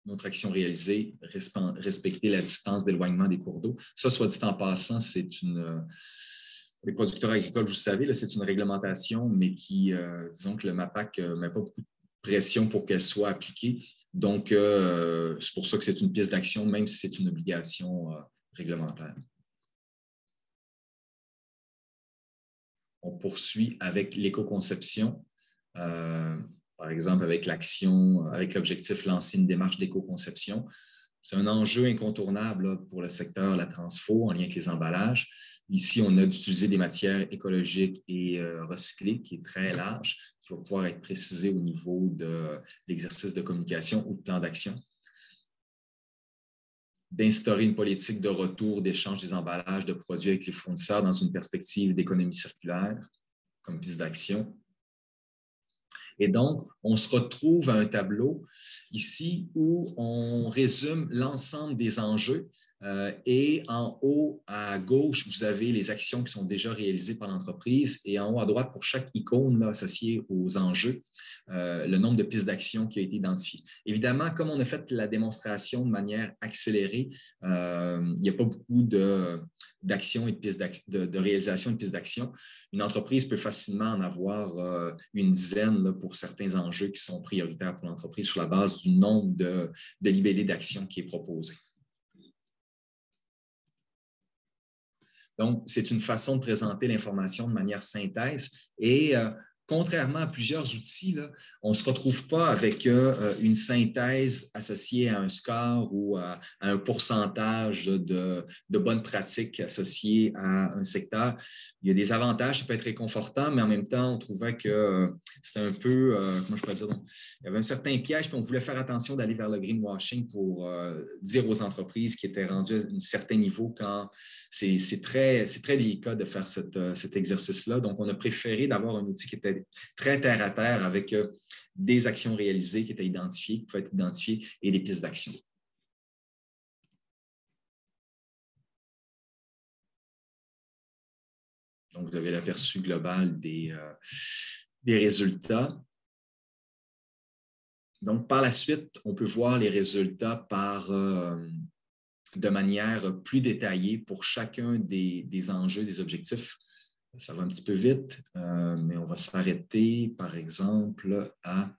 Une autre action réalisée, respecter la distance d'éloignement des cours d'eau. Ça, soit dit en passant, c'est une... Les producteurs agricoles, vous savez, c'est une réglementation, mais qui, disons que le MAPAC ne met pas beaucoup de pression pour qu'elle soit appliquée. Donc, c'est pour ça que c'est une piste d'action, même si c'est une obligation réglementaire. On poursuit avec l'éco-conception, par exemple avec l'action, avec l'objectif lancer une démarche d'éco-conception. C'est un enjeu incontournable là, pour le secteur, la transfo, en lien avec les emballages. Ici, on a d'utiliser des matières écologiques et recyclées, qui est très large, qui va pouvoir être précisé au niveau de l'exercice de communication ou de plan d'action. D'instaurer une politique de retour d'échange des emballages de produits avec les fournisseurs dans une perspective d'économie circulaire, comme piste d'action. Et donc, on se retrouve à un tableau ici où on résume l'ensemble des enjeux. Et en haut à gauche, vous avez les actions qui sont déjà réalisées par l'entreprise et en haut à droite, pour chaque icône là, associée aux enjeux, le nombre de pistes d'action qui a été identifié. Évidemment, comme on a fait la démonstration de manière accélérée, il n'y a pas beaucoup d'actions et de réalisation et de pistes d'action. Une entreprise peut facilement en avoir une dizaine là, pour certains enjeux qui sont prioritaires pour l'entreprise sur la base du nombre de libellés d'action qui est proposé. Donc, c'est une façon de présenter l'information de manière synthèse et contrairement à plusieurs outils, là, on ne se retrouve pas avec une synthèse associée à un score ou à un pourcentage de bonnes pratiques associées à un secteur. Il y a des avantages, ça peut être réconfortant, mais en même temps, on trouvait que c'était un peu, comment je pourrais dire, donc, il y avait un certain piège, puis on voulait faire attention d'aller vers le greenwashing pour dire aux entreprises qui étaient rendues à un certain niveau quand c'est très délicat de faire cet exercice-là. Donc, on a préféré d'avoir un outil qui était très terre à terre avec des actions réalisées qui étaient identifiées, qui pouvaient être identifiées et des pistes d'action. Donc, vous avez l'aperçu global des résultats. Donc, par la suite, on peut voir les résultats de manière plus détaillée pour chacun des enjeux, des objectifs. Ça va un petit peu vite, mais on va s'arrêter, par exemple, à...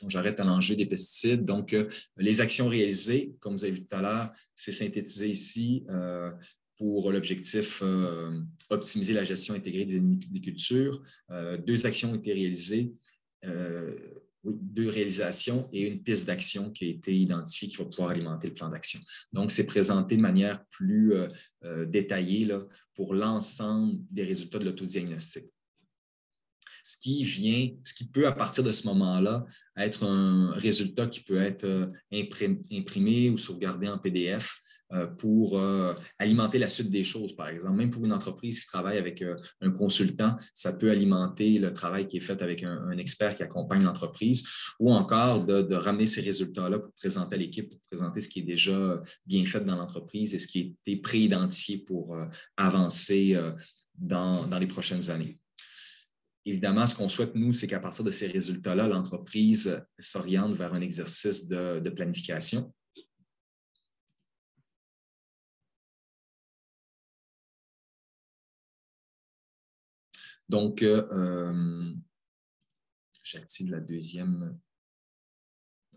J'arrête à l'enjeu des pesticides. Donc, les actions réalisées, comme vous avez vu tout à l'heure, c'est synthétisé ici pour l'objectif optimiser la gestion intégrée des cultures. 2 actions ont été réalisées. Oui, 2 réalisations et une piste d'action qui a été identifiée qui va pouvoir alimenter le plan d'action. Donc, c'est présenté de manière plus détaillée là, pour l'ensemble des résultats de l'autodiagnostic. Ce qui peut, à partir de ce moment-là, être un résultat qui peut être imprimé ou sauvegardé en PDF pour alimenter la suite des choses, par exemple. Même pour une entreprise qui travaille avec un consultant, ça peut alimenter le travail qui est fait avec un expert qui accompagne l'entreprise ou encore de ramener ces résultats-là pour présenter à l'équipe, pour présenter ce qui est déjà bien fait dans l'entreprise et ce qui a été pré-identifié pour avancer dans les prochaines années. Évidemment, ce qu'on souhaite, nous, c'est qu'à partir de ces résultats-là, l'entreprise s'oriente vers un exercice de planification. Donc, j'active la deuxième.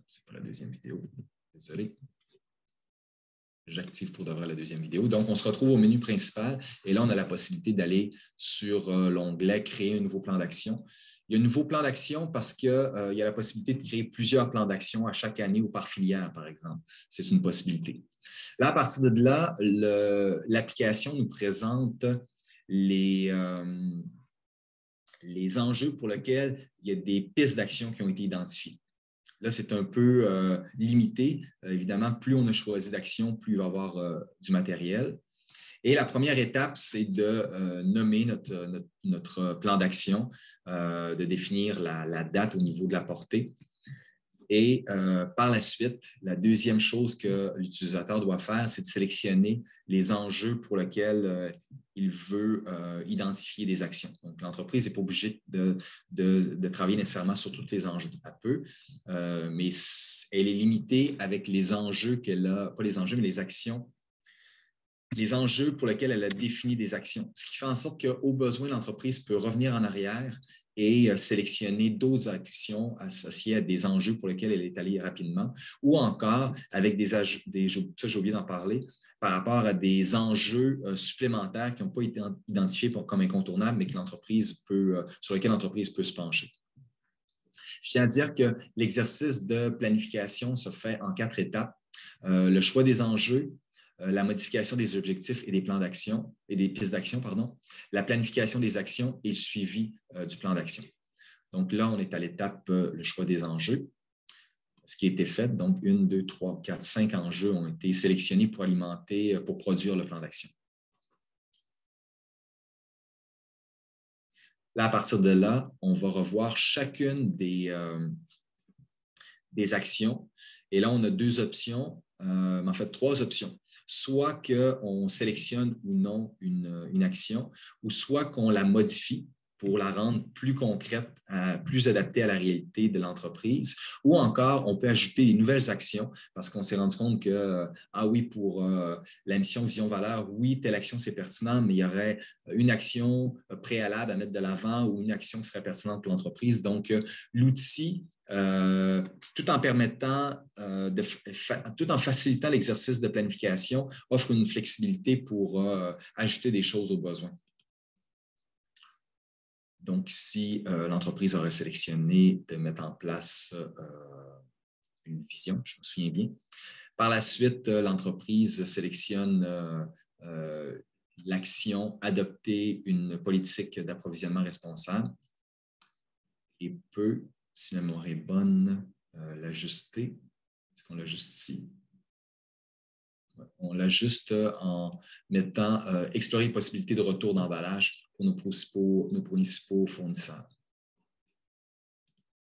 Ce n'est pas la deuxième vidéo. Désolé. J'active pour de vrai la deuxième vidéo. Donc, on se retrouve au menu principal et là, on a la possibilité d'aller sur l'onglet « Créer un nouveau plan d'action ». Il y a un nouveau plan d'action parce qu'il y a la possibilité de créer plusieurs plans d'action à chaque année ou par filière, par exemple. C'est une possibilité. Là, à partir de là, l'application nous présente les enjeux pour lesquels il y a des pistes d'action qui ont été identifiées. Là, c'est un peu limité. Évidemment, plus on a choisi d'action, plus il va y avoir du matériel. Et la première étape, c'est de nommer notre plan d'action, de définir la date au niveau de la portée. Et par la suite, la deuxième chose que l'utilisateur doit faire, c'est de sélectionner les enjeux pour lesquels il veut identifier des actions. Donc, l'entreprise n'est pas obligée de travailler nécessairement sur tous les enjeux. Elle peut, mais elle est limitée avec les enjeux qu'elle a, pas les enjeux, mais les actions, les enjeux pour lesquels elle a défini des actions. Ce qui fait en sorte qu'au besoin, l'entreprise peut revenir en arrière et sélectionner d'autres actions associées à des enjeux pour lesquels elle est allée rapidement, ou encore avec ça j'ai oublié d'en parler, par rapport à des enjeux supplémentaires qui n'ont pas été identifiés comme incontournables, mais sur lesquels l'entreprise peut se pencher. Je tiens à dire que l'exercice de planification se fait en 4 étapes. Le choix des enjeux, la modification des objectifs et des plans d'action et des pistes d'action, la planification des actions et le suivi du plan d'action. Donc là, on est à l'étape le choix des enjeux. Ce qui a été fait, donc 1, 2, 3, 4, 5 enjeux ont été sélectionnés pour produire le plan d'action. Là, à partir de là, on va revoir chacune des actions. Et là, on a deux options, en fait, trois options. Soit qu'on sélectionne ou non une action, ou soit qu'on la modifie pour la rendre plus concrète, plus adaptée à la réalité de l'entreprise, ou encore, on peut ajouter des nouvelles actions parce qu'on s'est rendu compte que, ah oui, pour la mission Vision-Valeur, oui, telle action, c'est pertinent, mais il y aurait une action préalable à mettre de l'avant ou une action qui serait pertinente pour l'entreprise. Donc, l'outil, tout en permettant, tout en facilitant l'exercice de planification, offre une flexibilité pour ajouter des choses aux besoins. Donc, si l'entreprise aurait sélectionné de mettre en place une vision, je me souviens bien. Par la suite, l'entreprise sélectionne l'action adopter une politique d'approvisionnement responsable et peut, si ma mémoire est bonne, l'ajuster. Est-ce qu'on l'ajuste ici? On l'ajuste en mettant explorer les possibilités de retour d'emballage pour nos principaux fournisseurs.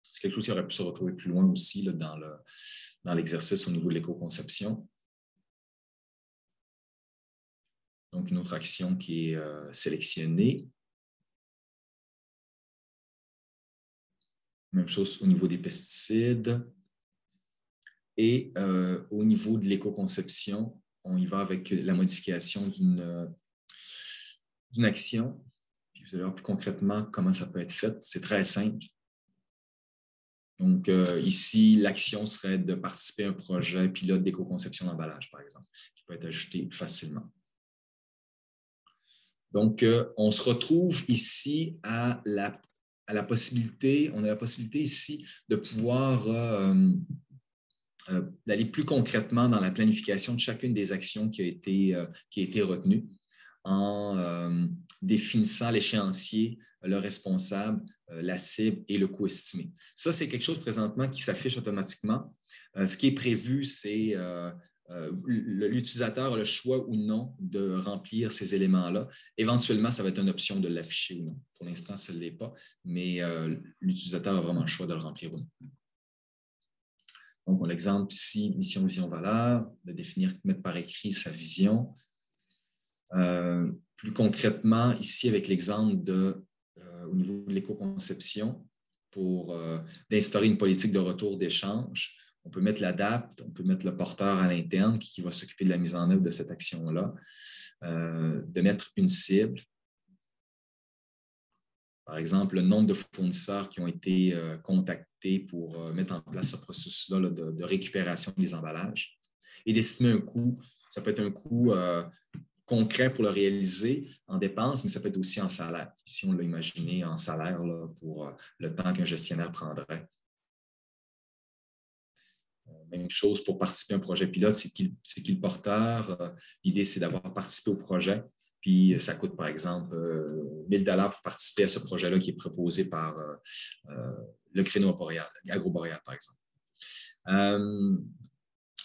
C'est quelque chose qui aurait pu se retrouver plus loin aussi là, dans l'exercice au niveau de l'éco-conception. Donc, une autre action qui est sélectionnée. Même chose au niveau des pesticides. Et au niveau de l'éco-conception, on y va avec la modification d'une action. Puis vous allez voir plus concrètement comment ça peut être fait. C'est très simple. Donc, ici, l'action serait de participer à un projet pilote d'éco-conception d'emballage, par exemple, qui peut être ajouté facilement. Donc, on se retrouve ici à la possibilité, on a la possibilité ici de pouvoir d'aller plus concrètement dans la planification de chacune des actions qui a été retenue en définissant l'échéancier, le responsable, la cible et le coût estimé. Ça, c'est quelque chose présentement qui s'affiche automatiquement. Ce qui est prévu, c'est l'utilisateur a le choix ou non de remplir ces éléments-là. Éventuellement, ça va être une option de l'afficher ou non. Pour l'instant, ce ne l'est pas, mais l'utilisateur a vraiment le choix de le remplir ou non. Donc, on a l'exemple ici, mission, vision, valeur, de définir, mettre par écrit sa vision. Plus concrètement, ici, avec l'exemple au niveau de l'éco-conception, pour d'instaurer une politique de retour d'échange, on peut mettre l'ADAPT, on peut mettre le porteur à l'interne qui va s'occuper de la mise en œuvre de cette action-là, de mettre une cible. Par exemple, le nombre de fournisseurs qui ont été contactés pour mettre en place ce processus-là de récupération des emballages et d'estimer un coût. Ça peut être un coût concret pour le réaliser en dépenses, mais ça peut être aussi en salaire. Ici, on l'a imaginé en salaire là, pour le temps qu'un gestionnaire prendrait. Même chose pour participer à un projet pilote, c'est qui le porteur. L'idée, c'est d'avoir participé au projet. Puis, ça coûte, par exemple, 1 000 pour participer à ce projet-là qui est proposé par le créneau agroboréal, par exemple.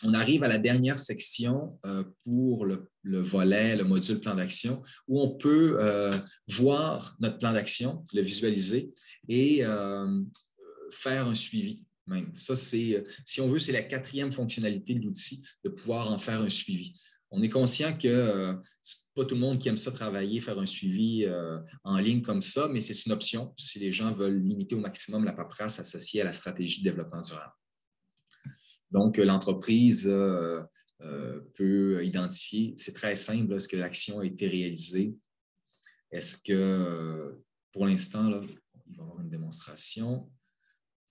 On arrive à la dernière section pour le volet, le module plan d'action, où on peut voir notre plan d'action, le visualiser et faire un suivi. Même. Ça, si on veut, c'est la 4e fonctionnalité de l'outil, de pouvoir en faire un suivi. On est conscient que ce n'est pas tout le monde qui aime ça travailler, faire un suivi en ligne comme ça, mais c'est une option si les gens veulent limiter au maximum la paperasse associée à la stratégie de développement durable. Donc, l'entreprise peut identifier, c'est très simple, est-ce que l'action a été réalisée? Est-ce que, pour l'instant, il va y avoir une démonstration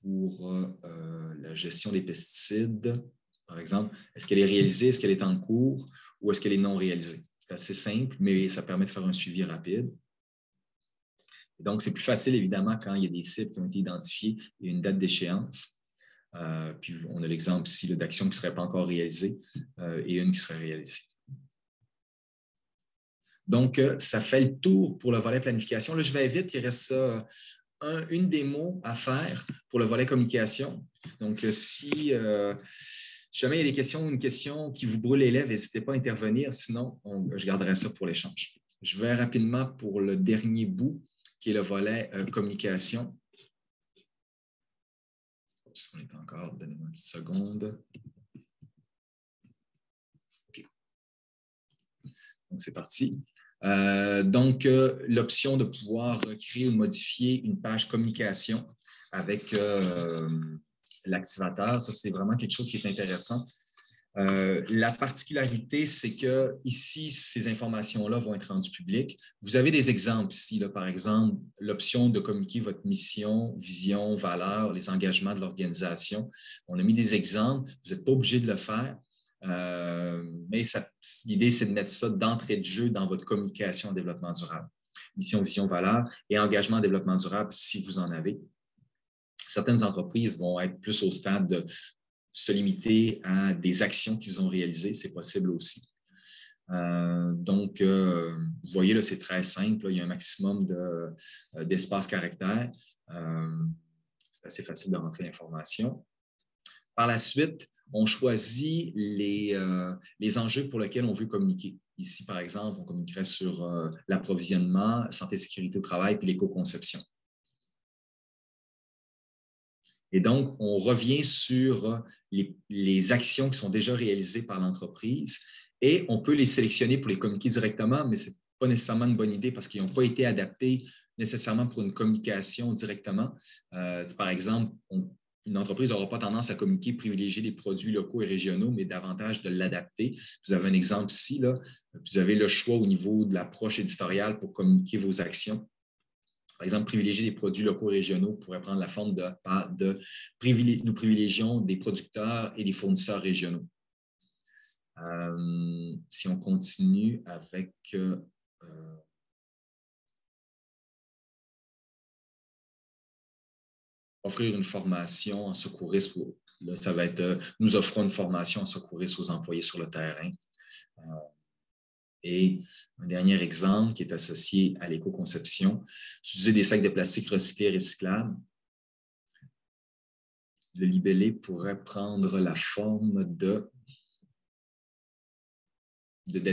pour la gestion des pesticides, par exemple. Est-ce qu'elle est réalisée, est-ce qu'elle est en cours ou est-ce qu'elle est non réalisée? C'est assez simple, mais ça permet de faire un suivi rapide. Et donc, c'est plus facile, évidemment, quand il y a des cibles qui ont été identifiées et une date d'échéance. Puis, on a l'exemple ici d'actions qui ne seraient pas encore réalisées et une qui serait réalisée. Donc, ça fait le tour pour le volet planification. Là, je vais vite, il reste une démo à faire pour le volet communication. Donc, si jamais il y a des questions ou une question qui vous brûle les lèvres, n'hésitez pas à intervenir. Sinon, je garderai ça pour l'échange. Je vais rapidement pour le dernier bout qui est le volet communication. Oups, on est encore, donnez-moi une petite seconde. OK. Donc, c'est parti. L'option de pouvoir créer ou modifier une page communication avec l'activateur, ça, c'est vraiment quelque chose qui est intéressant. La particularité, c'est que ici, ces informations-là vont être rendues publiques. Vous avez des exemples ici, là, par exemple, l'option de communiquer votre mission, vision, valeurs, les engagements de l'organisation. On a mis des exemples. Vous n'êtes pas obligé de le faire. Mais l'idée, c'est de mettre ça d'entrée de jeu dans votre communication en développement durable. Mission, vision, valeur et engagement en développement durable si vous en avez. Certaines entreprises vont être plus au stade de se limiter à des actions qu'ils ont réalisées, c'est possible aussi. Vous voyez, là, c'est très simple. Là, il y a un maximum d'espace caractère. C'est assez facile de rentrer l'information. Par la suite, on choisit les enjeux pour lesquels on veut communiquer. Ici, par exemple, on communiquerait sur l'approvisionnement, santé et sécurité au travail, puis l'éco-conception. Et donc, on revient sur les actions qui sont déjà réalisées par l'entreprise et on peut les sélectionner pour les communiquer directement, mais ce n'est pas nécessairement une bonne idée parce qu'ils n'ont pas été adaptés nécessairement pour une communication directement. Par exemple, une entreprise n'aura pas tendance à communiquer, privilégier des produits locaux et régionaux, mais davantage de l'adapter. Vous avez un exemple ici, là. Vous avez le choix au niveau de l'approche éditoriale pour communiquer vos actions. Par exemple, privilégier des produits locaux et régionaux pourrait prendre la forme nous privilégions des producteurs et des fournisseurs régionaux. Si on continue avec offrir une formation en secourisme, là, ça va être nous offrons une formation en secourisme aux employés sur le terrain. Et un dernier exemple qui est associé à l'éco-conception, utiliser des sacs de plastique recyclés et recyclables. Le libellé pourrait prendre la forme d'être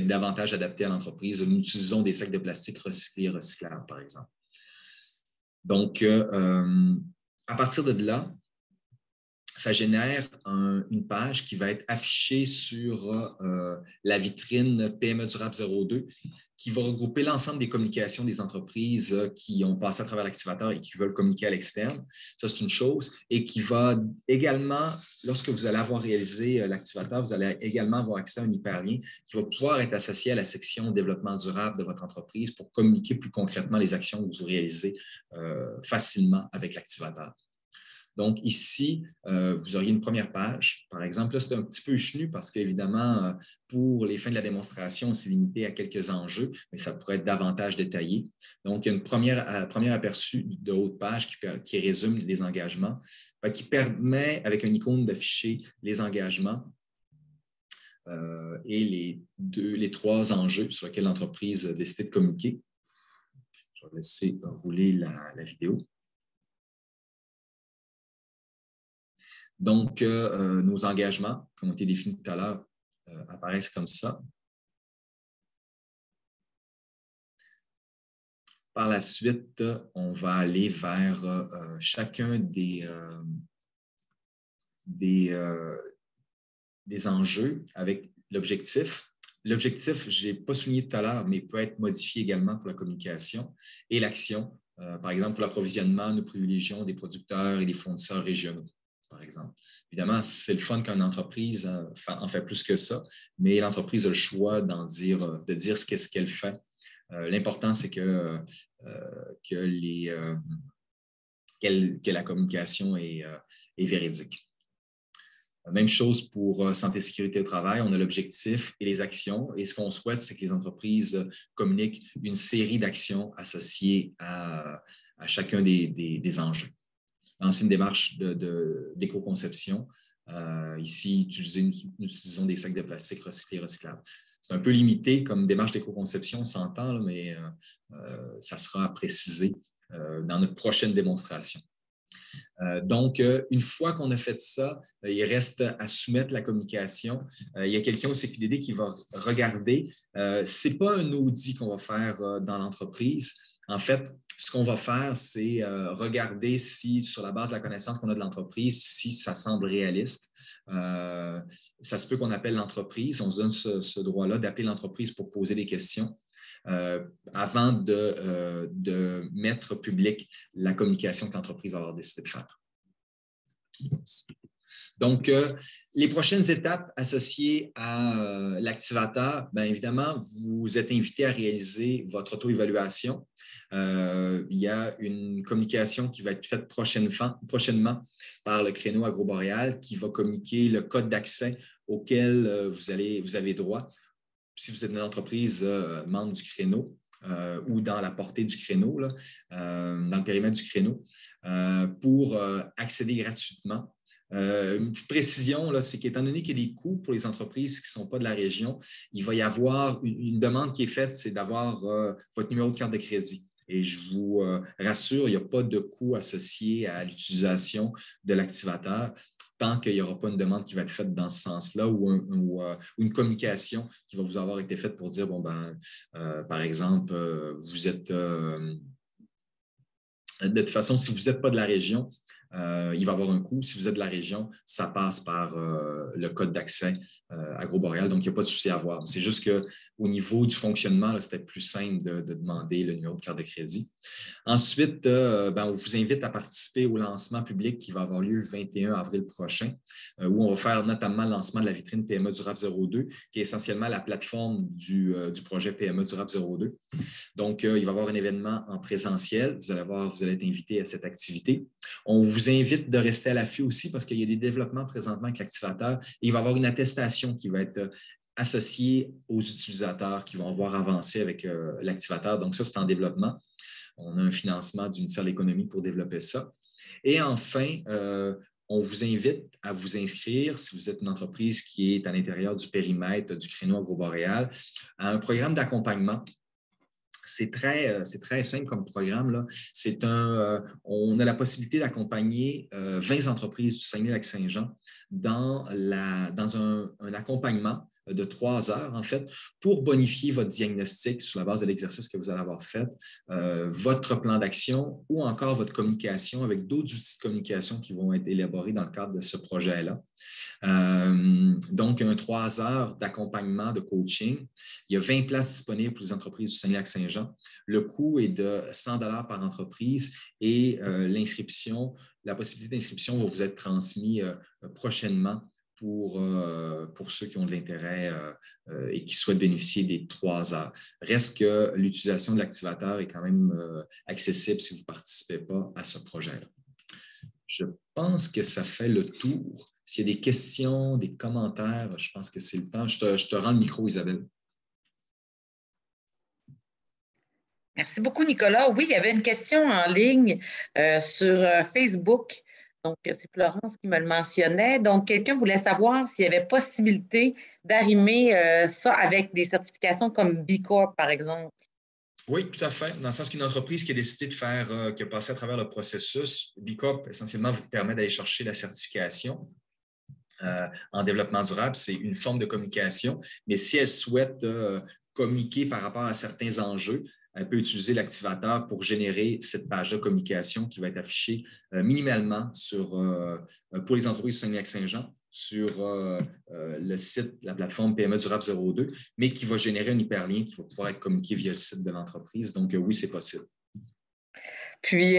davantage adapté à l'entreprise. Nous utilisons des sacs de plastique recyclés et recyclables, par exemple. Donc, à partir de là, ça génère une page qui va être affichée sur la vitrine PME Durable 02 qui va regrouper l'ensemble des communications des entreprises qui ont passé à travers l'activateur et qui veulent communiquer à l'externe. Ça, c'est une chose. Et qui va également, lorsque vous allez avoir réalisé l'activateur, vous allez également avoir accès à un hyperlien qui va pouvoir être associé à la section développement durable de votre entreprise pour communiquer plus concrètement les actions que vous réalisez facilement avec l'activateur. Donc, ici, vous auriez une première page. Par exemple, là, c'est un petit peu chenu parce qu'évidemment, pour les fins de la démonstration, on s'est limité à quelques enjeux, mais ça pourrait être davantage détaillé. Donc, il y a une première aperçu de haut de page qui résume les engagements, qui permet, avec un icône, d'afficher les engagements et les trois enjeux sur lesquels l'entreprise a décidé de communiquer. Je vais laisser rouler la vidéo. Donc, nos engagements, qui ont été définis tout à l'heure, apparaissent comme ça. Par la suite, on va aller vers chacun des enjeux avec l'objectif. L'objectif, je n'ai pas souligné tout à l'heure, mais peut être modifié également pour la communication et l'action. Par exemple, pour l'approvisionnement, nous privilégions des producteurs et des fournisseurs régionaux, par exemple. Évidemment, c'est le fun qu'une entreprise en fait plus que ça, mais l'entreprise a le choix de dire ce qu'elle fait. L'important, c'est que la communication est véridique. Même chose pour santé et sécurité au travail. On a l'objectif et les actions. Et ce qu'on souhaite, c'est que les entreprises communiquent une série d'actions associées à chacun des enjeux. Lancer une démarche d'éco-conception. Ici, nous utilisons des sacs de plastique recyclés et recyclables. C'est un peu limité comme démarche d'éco-conception, on s'entend, mais ça sera précisé dans notre prochaine démonstration. Donc, une fois qu'on a fait ça, il reste à soumettre la communication. Il y a quelqu'un au CQDD qui va regarder. Ce n'est pas un audit qu'on va faire dans l'entreprise. En fait, ce qu'on va faire, c'est regarder si, sur la base de la connaissance qu'on a de l'entreprise, si ça semble réaliste. Ça se peut qu'on appelle l'entreprise. On se donne ce droit-là d'appeler l'entreprise pour poser des questions avant de mettre public la communication que l'entreprise va avoir décidé de faire. Donc, les prochaines étapes associées à l'activateur, bien évidemment, vous êtes invité à réaliser votre auto-évaluation. Il y a une communication qui va être faite prochainement par le créneau Agroboréal qui va communiquer le code d'accès auquel vous avez droit si vous êtes une entreprise membre du créneau. Ou dans la portée du créneau, là, dans le périmètre du créneau, pour accéder gratuitement. Une petite précision, c'est qu'étant donné qu'il y a des coûts pour les entreprises qui ne sont pas de la région, il va y avoir une demande qui est faite, c'est d'avoir votre numéro de carte de crédit. Et je vous rassure, il n'y a pas de coût associé à l'utilisation de l'activateur tant qu'il n'y aura pas une demande qui va être faite dans ce sens-là ou une communication qui va vous avoir été faite pour dire, bon, par exemple, vous êtes... de toute façon, si vous n'êtes pas de la région, il va y avoir un coût. Si vous êtes de la région, ça passe par le code d'accès Agroboréal. Donc, il n'y a pas de souci à avoir. C'est juste qu'au niveau du fonctionnement, c'était plus simple de demander le numéro de carte de crédit. Ensuite, on vous invite à participer au lancement public qui va avoir lieu le 21 avril prochain, où on va faire notamment le lancement de la vitrine PME Durable 02, qui est essentiellement la plateforme du projet PME Durable 02. Donc, il va y avoir un événement en présentiel. Vous allez être invité à cette activité. On vous invite de rester à l'affût aussi parce qu'il y a des développements présentement avec l'activateur. Il va y avoir une attestation qui va être associée aux utilisateurs qui vont avoir avancé avec l'activateur. Donc, ça, c'est en développement. On a un financement du ministère de l'Économie pour développer ça. Et enfin, on vous invite à vous inscrire, si vous êtes une entreprise qui est à l'intérieur du périmètre du créneau Agroboréal, à un programme d'accompagnement. C'est très simple comme programme, là. On a la possibilité d'accompagner 20 entreprises du Saguenay-Lac-Saint-Jean dans un accompagnement de 3 heures, en fait, pour bonifier votre diagnostic sur la base de l'exercice que vous allez avoir fait, votre plan d'action ou encore votre communication avec d'autres outils de communication qui vont être élaborés dans le cadre de ce projet-là. Donc, 3 heures d'accompagnement, de coaching. Il y a 20 places disponibles pour les entreprises du Saguenay-Lac-Saint-Jean. Le coût est de 100 $ par entreprise et la possibilité d'inscription va vous être transmise prochainement pour ceux qui ont de l'intérêt et qui souhaitent bénéficier des 3 heures. Reste que l'utilisation de l'activateur est quand même accessible si vous ne participez pas à ce projet-là. Je pense que ça fait le tour. S'il y a des questions, des commentaires, je pense que c'est le temps. Je te rends le micro, Isabelle. Merci beaucoup, Nicolas. Oui, il y avait une question en ligne sur Facebook. Donc, c'est Florence qui me le mentionnait. Donc, quelqu'un voulait savoir s'il y avait possibilité d'arrimer ça avec des certifications comme B Corp, par exemple. Oui, tout à fait. Dans le sens qu'une entreprise qui a décidé qui a passé à travers le processus, B Corp, essentiellement, vous permet d'aller chercher la certification. En développement durable, c'est une forme de communication, mais si elle souhaite communiquer par rapport à certains enjeux, elle peut utiliser l'activateur pour générer cette page de communication qui va être affichée minimalement pour les entreprises du Saguenay-Lac-Saint-Jean sur le site, la plateforme PME Durable 02, mais qui va générer un hyperlien qui va pouvoir être communiqué via le site de l'entreprise. Donc, oui, c'est possible. Puis,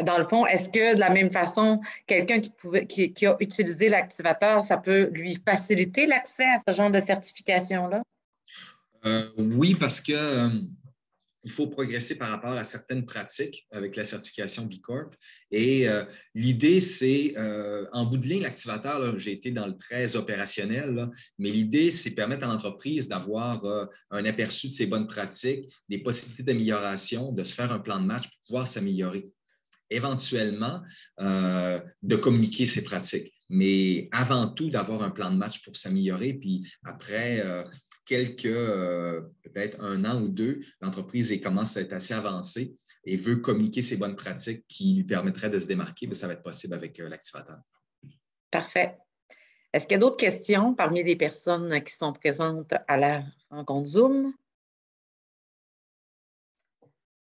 dans le fond, est-ce que de la même façon, quelqu'un qui a utilisé l'activateur, ça peut lui faciliter l'accès à ce genre de certification-là? Oui, parce que il faut progresser par rapport à certaines pratiques avec la certification B Corp. Et l'idée, c'est, en bout de ligne, l'activateur, j'ai été dans le très opérationnel, là, mais l'idée, c'est permettre à l'entreprise d'avoir un aperçu de ses bonnes pratiques, des possibilités d'amélioration, de se faire un plan de match pour pouvoir s'améliorer. Éventuellement, de communiquer ses pratiques. Mais avant tout, d'avoir un plan de match pour s'améliorer. Puis après, peut-être 1 an ou 2, l'entreprise commence à être assez avancée et veut communiquer ses bonnes pratiques qui lui permettraient de se démarquer, mais ça va être possible avec l'activateur. Parfait. Est-ce qu'il y a d'autres questions parmi les personnes qui sont présentes à la rencontre Zoom?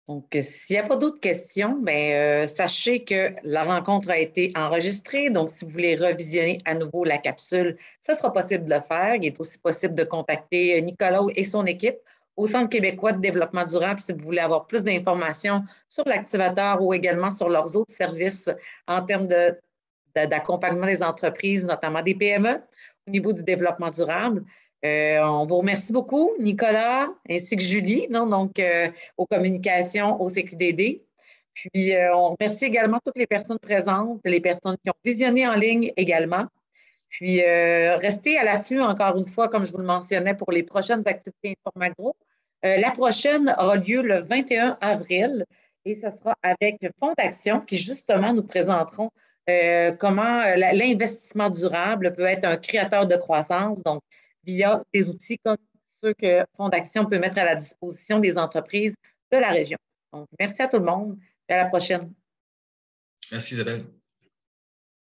Donc, s'il n'y a pas d'autres questions, bien, sachez que la rencontre a été enregistrée. Donc, si vous voulez revisionner à nouveau la capsule, ce sera possible de le faire. Il est aussi possible de contacter Nicolas et son équipe au Centre québécois de développement durable si vous voulez avoir plus d'informations sur l'activateur ou également sur leurs autres services en termes d'accompagnement des entreprises, notamment des PME, au niveau du développement durable. On vous remercie beaucoup, Nicolas, ainsi que Julie, non? Donc, aux communications, au CQDD. Puis, on remercie également toutes les personnes présentes, les personnes qui ont visionné en ligne également. Puis, restez à l'affût, encore une fois, comme je vous le mentionnais, pour les prochaines activités Informagro. La prochaine aura lieu le 21 avril et ce sera avec Fonds d'Action qui, justement, nous présenteront comment l'investissement durable peut être un créateur de croissance, donc via des outils comme ceux que Fonds d'Action peut mettre à la disposition des entreprises de la région. Donc, merci à tout le monde et à la prochaine. Merci Isabelle.